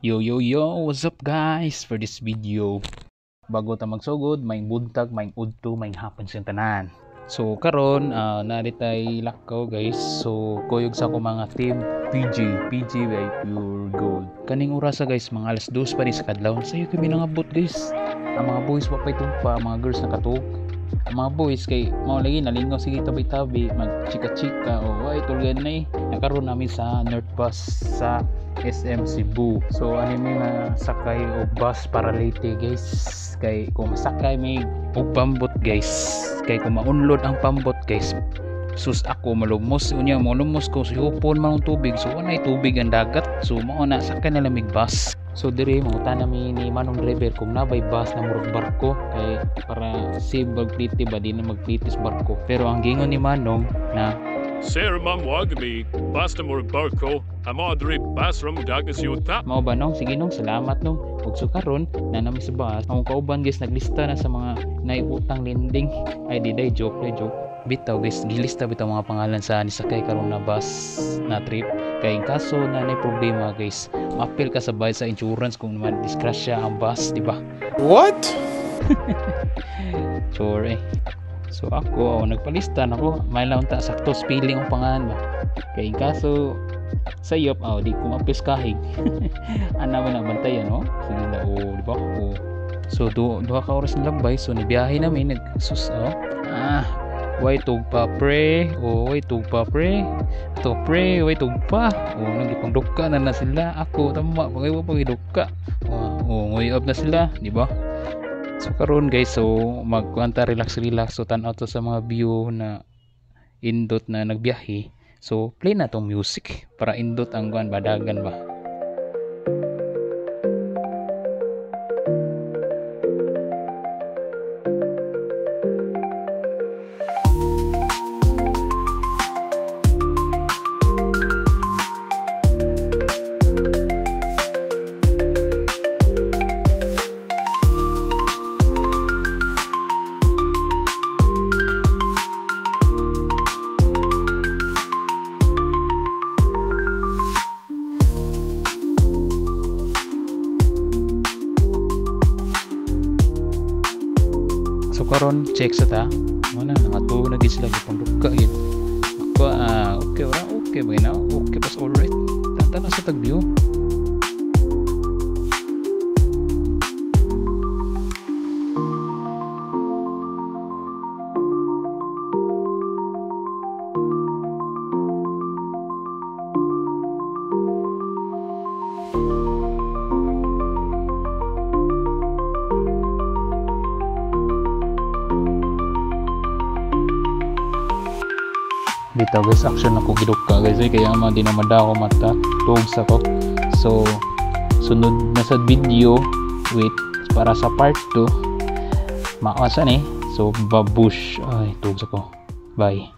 Yo, what's up guys? For this video, bago ta magsugod, may buntag, may udto, may hapon sa tanan. So karon naritay lakaw guys. So kuyog sa ko mga team PG by Pure Gold. Kaning orasa guys, mga alas 2 pa ni sa kadlaw. Sayo kami nangabot guys. Ang mga boys pa pa, mga girls nakatug. Ang mga boys kay mao lagi nalingaw sige tabi-tabi, magchika-chika o ay tulgan na nakaroon namin sa North Bus sa SM Cebu. So ano may masakay o bus para late guys. Kay kung masakay may og pambot guys. Kay kung maunlod ang pambot guys, sus ako malumos unya mo lumos ko sihupon man ang tubig. So wala tubig ang dagat. So mao na sakay na lamig bus. So dire manguta nami ni manong driver kung nabay bus na murag barko kay para save magpliti ba di na magplitis barko. Pero ang gingon ni manong na Sir Mamwagmi, basta mo barko, amadri basram dagas yuta. mao ba nong? Sige nong, salamat nong. Ug so karon na nami sa bus. Ang kauban guys naglista na sa mga naiutang lending. Ay di day joke. Bitaw guys, gilista bitaw mga pangalan sa nisakay karon na bus na trip. Kay in kaso na nay problema guys, ma-appeal ka sa bayad sa insurance kung naman disgrasya ang bus, di ba? What? Sure eh. So ako, nagpalista nako, may lang ta sakto spelling ang pangalan ba. Kay in kaso sayop di ko ma-appeal kahig. Ana man ang bantayan no? Sige na di ba? So duha ka oras na lambay, so nibiyahe namin nagsus way tugpa pre, way tugpa pre, to pre, way tugpa. Nagipangdukka na sila. Ako tama, pagawa pagidukka. Way up na sila, di ba? So karon guys, so magkuanta relax. So tan-aw to sa mga view na indot na nagbiyahe. So play na tong music para indot ang kuan badagan ba. So karon check sa ta. Mana nangatuo na gid sila gipangdukka gid. Ako okay ba na? Okay pas all right. Tanta na sa tagview. Bitaw guys, action ako gidukka guys kaya di na madako mata tugs ako. So sunod na sa video, wait para sa part 2 maawasan so babush ay tugs ako. Bye.